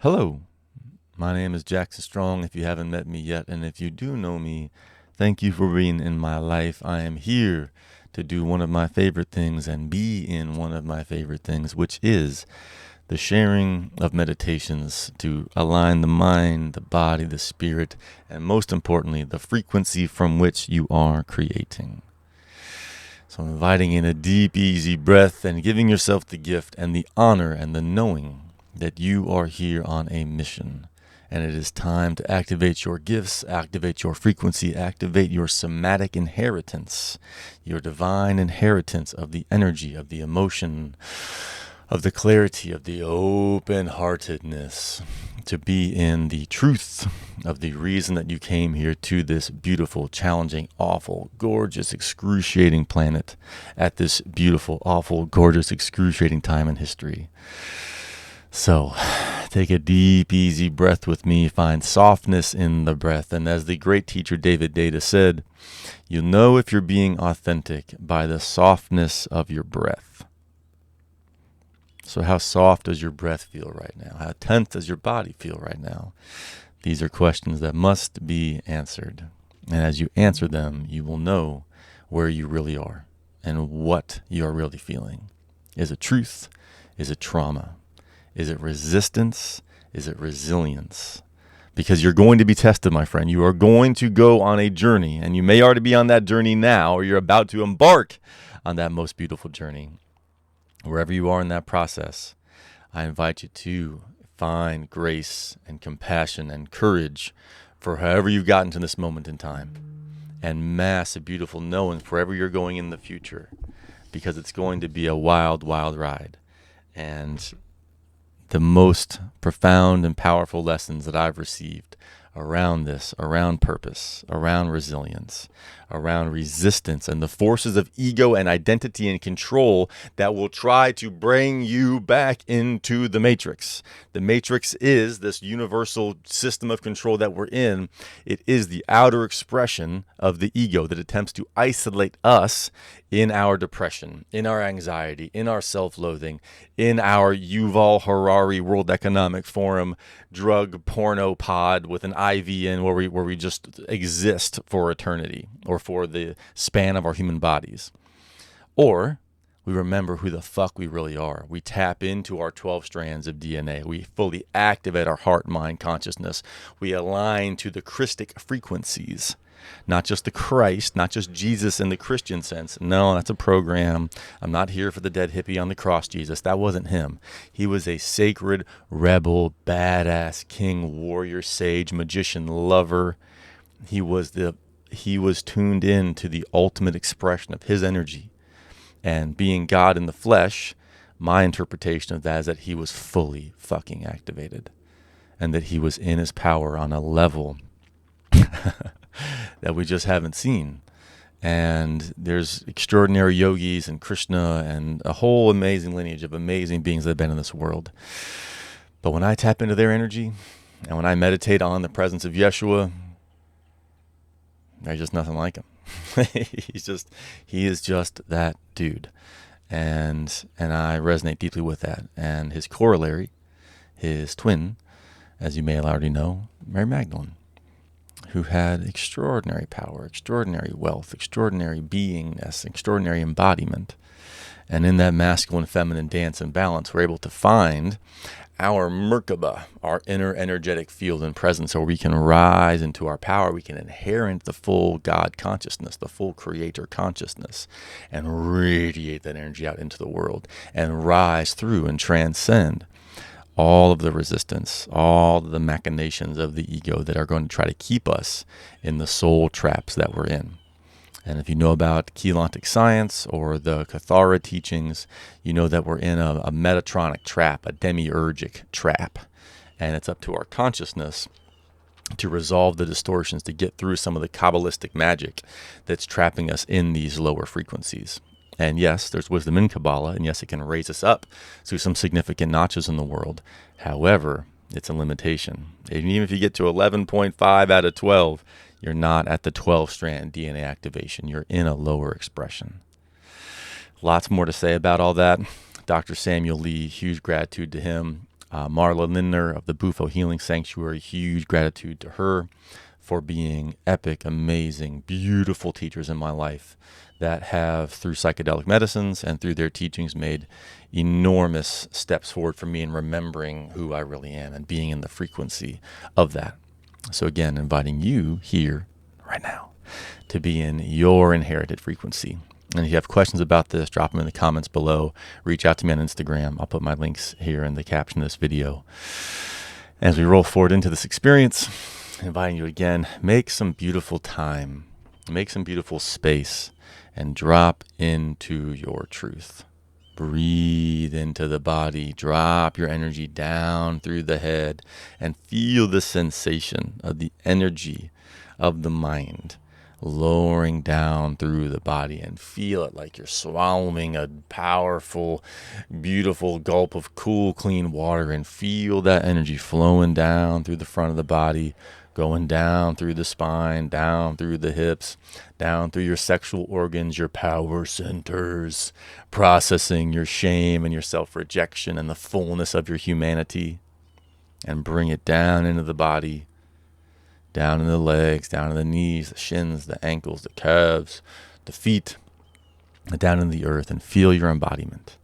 Hello, my name is Jackson Strong if you haven't met me yet, and if you do know me, thank you for being in my life. I am here to do one of my favorite things and be in one of my favorite things, which is the sharing of meditations to align the mind, the body, the spirit, and most importantly, the frequency from which you are creating. So inviting in a deep, easy breath and giving yourself the gift and the honor and the knowing that you are here on a mission. And it is time to activate your gifts, activate your frequency, activate your somatic inheritance, your divine inheritance of the energy, of the emotion, of the clarity, of the open-heartedness, to be in the truth of the reason that you came here to this beautiful, challenging, awful, gorgeous, excruciating planet at this beautiful, awful, gorgeous, excruciating time in history. So, take a deep, easy breath with me. Find softness in the breath. And as the great teacher David Data said, you'll know if you're being authentic by the softness of your breath. So how soft does your breath feel right now? How tense does your body feel right now? These are questions that must be answered. And as you answer them, you will know where you really are and what you are really feeling. Is it truth? Is it trauma? Is it resistance? Is it resilience? Because you're going to be tested, my friend. You are going to go on a journey, and you may already be on that journey now, or you're about to embark on that most beautiful journey. Wherever you are in that process, I invite you to find grace and compassion and courage for however you've gotten to this moment in time, and mass a beautiful knowing for wherever you're going in the future, because it's going to be a wild, wild ride. And the most profound and powerful lessons that I've received around this, around purpose, around resilience, around resistance, and the forces of ego and identity and control that will try to bring you back into the matrix. The matrix is this universal system of control that we're in. It is the outer expression of the ego that attempts to isolate us in our depression, in our anxiety, in our self-loathing, in our Yuval Harari World Economic Forum drug porno pod with an IV in where we just exist for eternity or for the span of our human bodies. Or we remember who the fuck we really are. We tap into our 12 strands of DNA. We fully activate our heart, mind, consciousness. We align to the Christic frequencies. Not just the Christ, not just Jesus in the Christian sense. No, that's a program. I'm not here for the dead hippie on the cross Jesus. That wasn't him. He was a sacred, rebel, badass, king, warrior, sage, magician, lover. He was tuned in to the ultimate expression of his energy. And being God in the flesh, my interpretation of that is that he was fully fucking activated. And that he was in his power on a level that we just haven't seen. And there's extraordinary yogis and Krishna and a whole amazing lineage of amazing beings that have been in this world. But when I tap into their energy and when I meditate on the presence of Yeshua, there's just nothing like him. He is just that dude. And I resonate deeply with that. And his corollary, his twin, as you may already know, Mary Magdalene, who had extraordinary power, extraordinary wealth, extraordinary beingness, extraordinary embodiment. And in that masculine, feminine dance and balance, we're able to find our Merkaba, our inner energetic field and presence, where we can rise into our power. We can inherit the full God consciousness, the full creator consciousness, and radiate that energy out into the world and rise through and transcend all of the resistance, all of the machinations of the ego that are going to try to keep us in the soul traps that we're in. And if you know about Keylontic science or the Cathara teachings, you know that we're in a Metatronic trap, a demiurgic trap. And it's up to our consciousness to resolve the distortions, to get through some of the Kabbalistic magic that's trapping us in these lower frequencies. And yes, there's wisdom in Kabbalah, and yes, it can raise us up through some significant notches in the world. However, it's a limitation. And even if you get to 11.5 out of 12, you're not at the 12-strand DNA activation. You're in a lower expression. Lots more to say about all that. Dr. Samuel Lee, huge gratitude to him. Marla Lindner of the Bufo Healing Sanctuary, huge gratitude to her for being epic, amazing, beautiful teachers in my life that have, through psychedelic medicines and through their teachings, made enormous steps forward for me in remembering who I really am and being in the frequency of that. So again, inviting you here right now to be in your inherited frequency. And if you have questions about this, drop them in the comments below. Reach out to me on Instagram. I'll put my links here in the caption of this video. As we roll forward into this experience, inviting you again, make some beautiful time, make some beautiful space, and drop into your truth. Breathe into the body, drop your energy down through the head, and feel the sensation of the energy of the mind lowering down through the body, and feel it like you're swallowing a powerful, beautiful gulp of cool, clean water, and feel that energy flowing down through the front of the body, going down through the spine, down through the hips, down through your sexual organs, your power centers, processing your shame and your self-rejection and the fullness of your humanity, and bring it down into the body, down in the legs, down in the knees, the shins, the ankles, the calves, the feet, down in the earth, and feel your embodiment.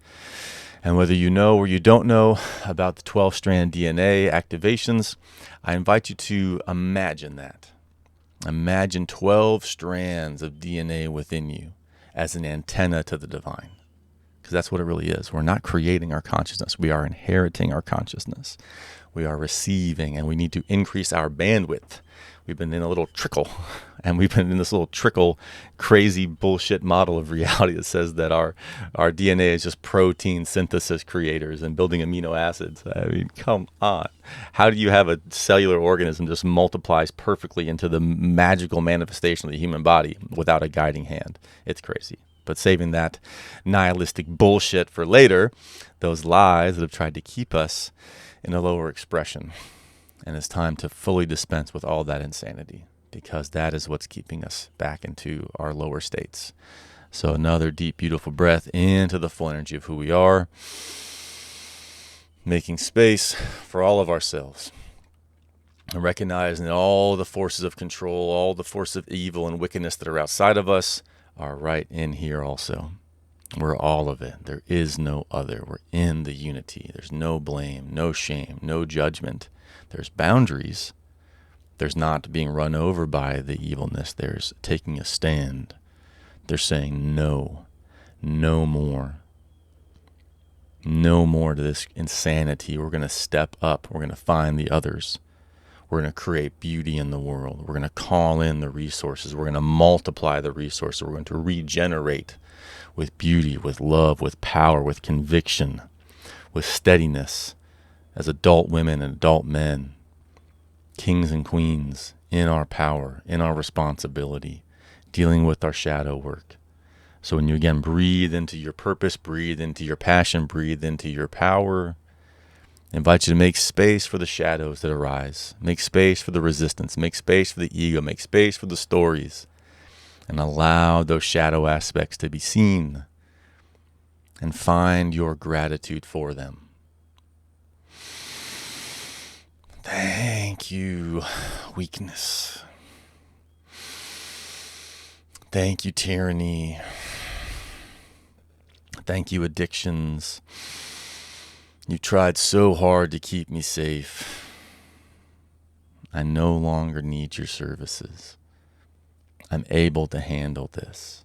And whether you know or you don't know about the 12-strand DNA activations, I invite you to imagine that. Imagine 12 strands of DNA within you as an antenna to the divine. Because that's what it really is. We're not creating our consciousness. We are inheriting our consciousness. We are receiving, and we need to increase our bandwidth. We've been in a little trickle, and we've been in this little trickle, crazy bullshit model of reality that says that our DNA is just protein synthesis creators and building amino acids. I mean, come on. How do you have a cellular organism just multiplies perfectly into the magical manifestation of the human body without a guiding hand? It's crazy. But saving that nihilistic bullshit for later, those lies that have tried to keep us in a lower expression. And it's time to fully dispense with all that insanity, because that is what's keeping us back into our lower states. So another deep, beautiful breath into the full energy of who we are, making space for all of ourselves, and recognizing that all the forces of control, all the forces of evil and wickedness that are outside of us are right in here also. We're all of it. There is no other. We're in the unity. There's no blame, no shame, no judgment. There's boundaries. There's not being run over by the evilness. There's taking a stand. They're saying no, no more. No more to this insanity. We're going to step up. We're going to find the others. We're going to create beauty in the world. We're going to call in the resources. We're going to multiply the resources. We're going to regenerate with beauty, with love, with power, with conviction, with steadiness, as adult women and adult men, kings and queens, in our power, in our responsibility, dealing with our shadow work. So when you again breathe into your purpose, breathe into your passion, breathe into your power, I invite you to make space for the shadows that arise. Make space for the resistance. Make space for the ego. Make space for the stories. And allow those shadow aspects to be seen. And find your gratitude for them. Thank you, weakness. Thank you, tyranny. Thank you, addictions. You tried so hard to keep me safe. I no longer need your services. I'm able to handle this.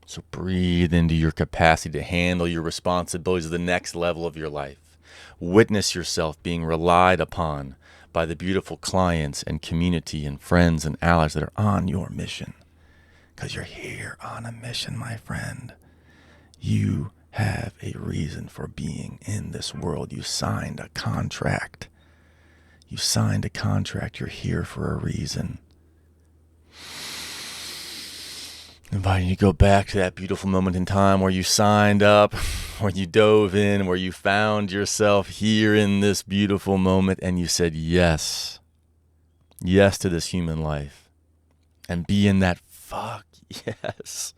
So breathe into your capacity to handle your responsibilities at the next level of your life. Witness yourself being relied upon by the beautiful clients and community and friends and allies that are on your mission. Because you're here on a mission, my friend. You have a reason for being in this world. You signed a contract. You signed a contract. You're here for a reason. Inviting you to go back to that beautiful moment in time where you signed up, where you dove in, where you found yourself here in this beautiful moment and you said yes. Yes to this human life. And be in that fuck yes.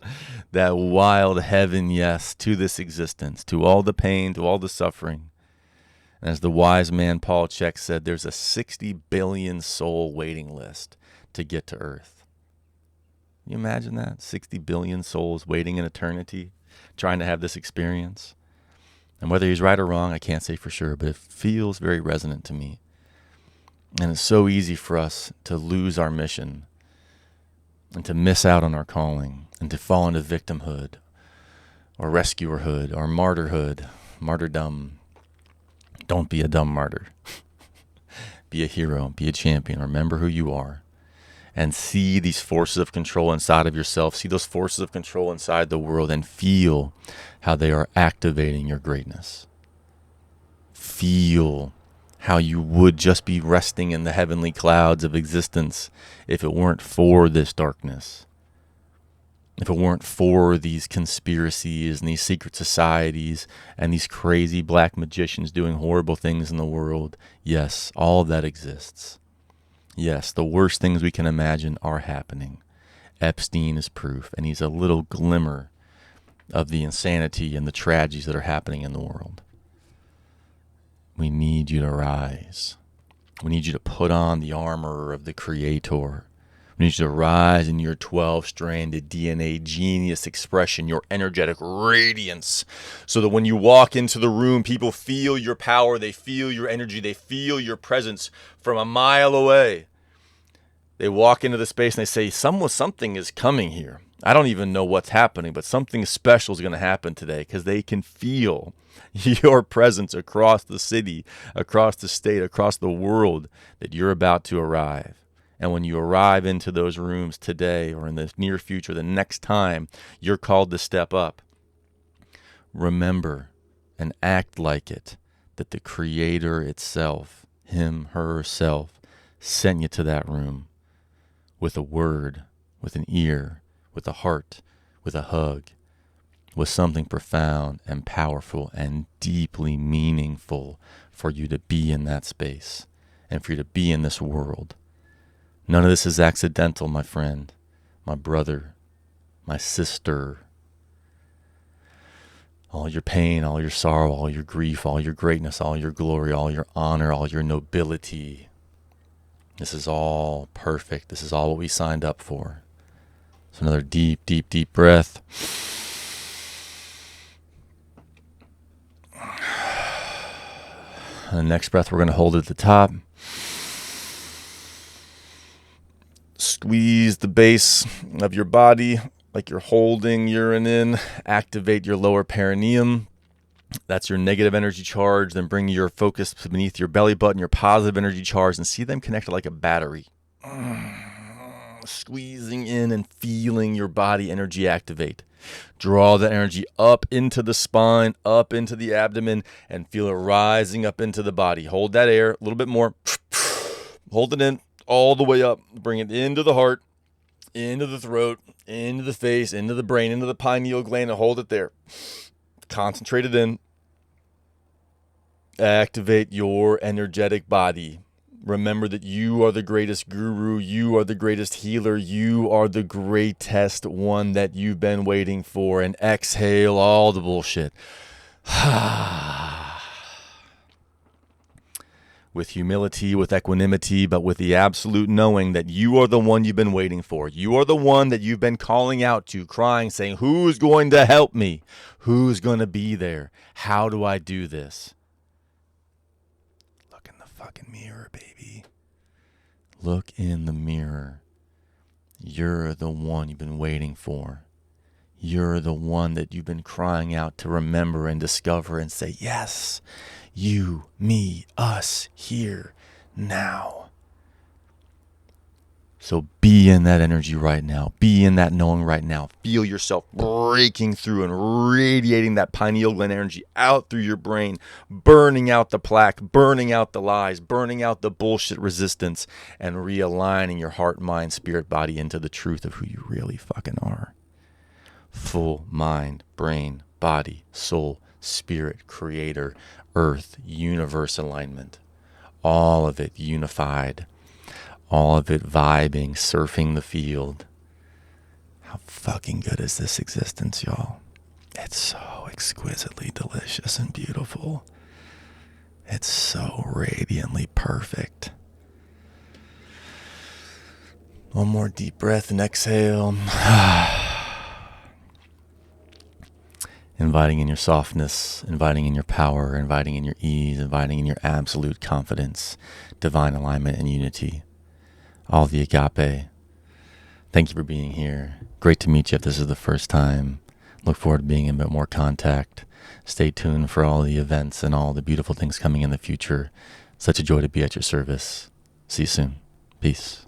That wild heaven yes to this existence, to all the pain, to all the suffering. And as the wise man Paul Chek said, there's a 60 billion soul waiting list to get to Earth. Can you imagine that? 60 billion souls waiting in eternity, trying to have this experience. And whether he's right or wrong, I can't say for sure, but it feels very resonant to me. And it's so easy for us to lose our mission and to miss out on our calling and to fall into victimhood or rescuerhood or martyrdom. Don't be a dumb martyr. Be a hero, be a champion. Remember who you are and see these forces of control inside of yourself. See those forces of control inside the world and feel how they are activating your greatness. Feel how you would just be resting in the heavenly clouds of existence if it weren't for this darkness. If it weren't for these conspiracies and these secret societies and these crazy black magicians doing horrible things in the world. Yes, all of that exists. Yes, the worst things we can imagine are happening. Epstein is proof, and he's a little glimmer of the insanity and the tragedies that are happening in the world. We need you to rise. We need you to put on the armor of the Creator. We need you to rise in your 12-stranded DNA genius expression, your energetic radiance, so that when you walk into the room, people feel your power, they feel your energy, they feel your presence from a mile away. They walk into the space and they say, something is coming here. I don't even know what's happening, but something special is going to happen today, because they can feel your presence across the city, across the state, across the world, that you're about to arrive. And when you arrive into those rooms today or in the near future, the next time you're called to step up, remember and act like it, that the Creator itself, him, herself, sent you to that room with a word, with an ear, with a heart, with a hug, with something profound and powerful and deeply meaningful for you to be in that space and for you to be in this world. None of this is accidental, my friend, my brother, my sister. All your pain, all your sorrow, all your grief, all your greatness, all your glory, all your honor, all your nobility. This is all perfect. This is all what we signed up for. So another deep, deep, deep breath. And the next breath we're going to hold at the top. Squeeze the base of your body like you're holding urine in. Activate your lower perineum. That's your negative energy charge. Then bring your focus beneath your belly button, your positive energy charge, and see them connected like a battery. Squeezing in and feeling your body energy activate. Draw that energy up into the spine, up into the abdomen, and feel it rising up into the body. Hold that air a little bit more. Hold it in all the way up. Bring it into the heart, into the throat, into the face, into the brain, into the pineal gland, and hold it there. Concentrate it in. Activate your energetic body. Remember that you are the greatest guru. You are the greatest healer. You are the greatest one that you've been waiting for. And exhale all the bullshit. With humility, with equanimity, but with the absolute knowing that you are the one you've been waiting for. You are the one that you've been calling out to, crying, saying, who's going to help me? Who's going to be there? How do I do this? Look in the fucking mirror, baby. Look in the mirror. You're the one you've been waiting for. You're the one that you've been crying out to remember and discover and say, yes, you, me, us, here, now. So be in that energy right now. Be in that knowing right now. Feel yourself breaking through and radiating that pineal gland energy out through your brain, burning out the plaque, burning out the lies, burning out the bullshit resistance, and realigning your heart, mind, spirit, body into the truth of who you really fucking are. Full mind, brain, body, soul, spirit, creator, earth, universe alignment. All of it unified. All of it vibing, surfing the field. How fucking good is this existence, y'all? It's so exquisitely delicious and beautiful. It's so radiantly perfect. One more deep breath and exhale. Inviting in your softness, inviting in your power, inviting in your ease, inviting in your absolute confidence, divine alignment and unity. All the agape. Thank you for being here. Great to meet you if this is the first time. Look forward to being in a bit more contact. Stay tuned for all the events and all the beautiful things coming in the future. Such a joy to be at your service. See you soon. Peace.